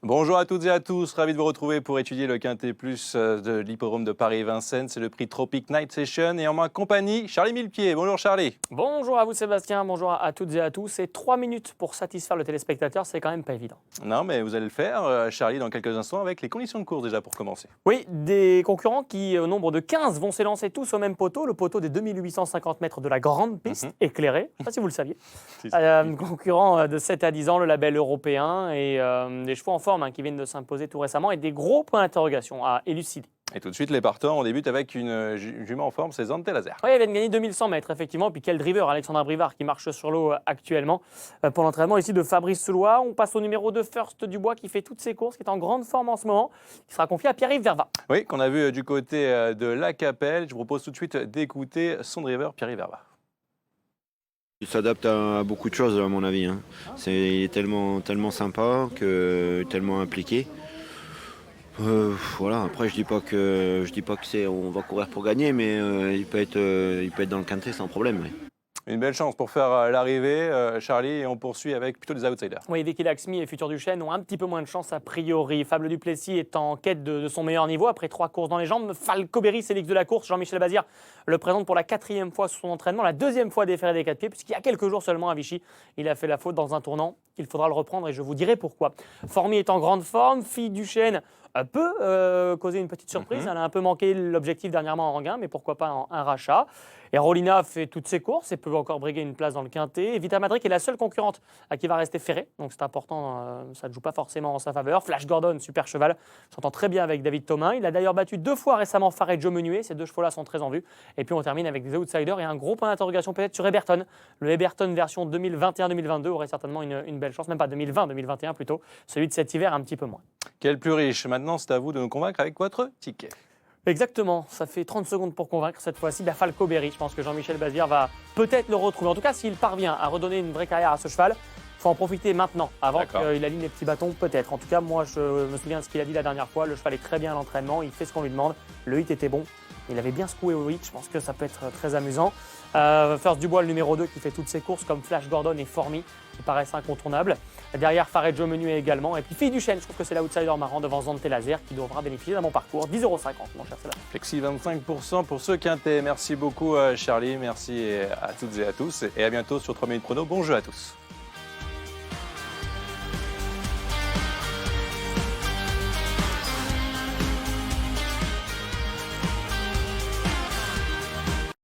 Bonjour à toutes et à tous, ravi de vous retrouver pour étudier le Quintet Plus de l'hippodrome de Paris-Vincennes. C'est le prix Tropic Night Session et en ma compagnie, Charlie Millepied. Bonjour Charlie. Bonjour à vous Sébastien, bonjour à toutes et à tous. Et 3 minutes pour satisfaire le téléspectateur, c'est quand même pas évident. Non mais vous allez le faire, Charlie, dans quelques instants avec les conditions de course déjà pour commencer. Oui, des concurrents qui, au nombre de 15, vont s'élancer tous au même poteau, le poteau des 2850 mètres de la grande piste éclairée. Je ne sais pas si vous le saviez. Concurrents de 7 à 10 ans, le label européen et des chevaux en forme qui viennent de s'imposer tout récemment et des gros points d'interrogation à élucider. Et tout de suite les partants, on débute avec une jument en forme, c'est Zante Laser. Oui, elle vient de gagner 2100 mètres, effectivement. Puis quel driver, Alexandra Brivard, qui marche sur l'eau actuellement pour l'entraînement ici de Fabrice Soulois. On passe au numéro 2, First Dubois, qui fait toutes ses courses, qui est en grande forme en ce moment, qui sera confié à Pierre-Yves Vervat. Oui, qu'on a vu du côté de La Capelle. Je vous propose tout de suite d'écouter son driver, Pierre-Yves Vervat. Il s'adapte à beaucoup de choses, à mon avis. Il est tellement sympa, tellement impliqué. Voilà. Après, je dis pas que on va courir pour gagner, mais il peut être dans le quintet sans problème. Ouais. Une belle chance pour faire l'arrivée, Charlie, et on poursuit avec plutôt des outsiders. Oui, Vicky Laxmi et Futur Duchesne ont un petit peu moins de chance a priori. Fable Duplessis est en quête de son meilleur niveau après 3 courses dans les jambes. Falco Berry, c'est l'ex de la course. Jean-Michel Bazir le présente pour la 4e fois sous son entraînement, la 2e fois déféré des 4 pieds, puisqu'il y a quelques jours seulement à Vichy, il a fait la faute dans un tournant. Il faudra le reprendre et je vous dirai pourquoi. Formy est en grande forme. Fille Duchesne peut causer une petite surprise. Elle a un peu manqué l'objectif dernièrement en Ranguin, mais pourquoi pas un rachat. Et Rolina fait toutes ses courses et peut encore briguer une place dans le quintet. Et Vita Madric est la seule concurrente à qui va rester ferré. Donc c'est important, ça ne joue pas forcément en sa faveur. Flash Gordon, super cheval, s'entend très bien avec David Thomain. Il a d'ailleurs battu 2 fois récemment Faré Joe Menuet. Ces 2 chevaux-là sont très en vue. Et puis on termine avec des outsiders et un gros point d'interrogation peut-être sur Eberton. Le Eberton version 2021-2022 aurait certainement une belle chance, même pas 2020-2021 plutôt. Celui de cet hiver un petit peu moins. Quel plus riche. Maintenant, c'est à vous de nous convaincre avec votre ticket. Exactement, ça fait 30 secondes pour convaincre cette fois-ci. Falco Berry, je pense que Jean-Michel Bazir va peut-être le retrouver. En tout cas, s'il parvient à redonner une vraie carrière à ce cheval, il faut en profiter maintenant, avant qu'il aligne les petits bâtons, peut-être. En tout cas, moi, je me souviens de ce qu'il a dit la dernière fois. Le cheval est très bien à l'entraînement, il fait ce qu'on lui demande. Le hit était bon, il avait bien secoué au hit. Je pense que ça peut être très amusant. First Dubois, le numéro 2, qui fait toutes ses courses, comme Flash Gordon et Formy, qui paraissent incontournables. Derrière, Faré Joe Menuet également. Et puis Fille Duchesne, je trouve que c'est l'outsider marrant devant Zante Laser, qui devra bénéficier d'un bon parcours. 10,50 €, mon cher Sébastien. Flexi 25% pour ce quintet. Merci beaucoup Charlie, merci à toutes et à tous. Et à bientôt sur 3 minutes chrono. Bon jeu à tous.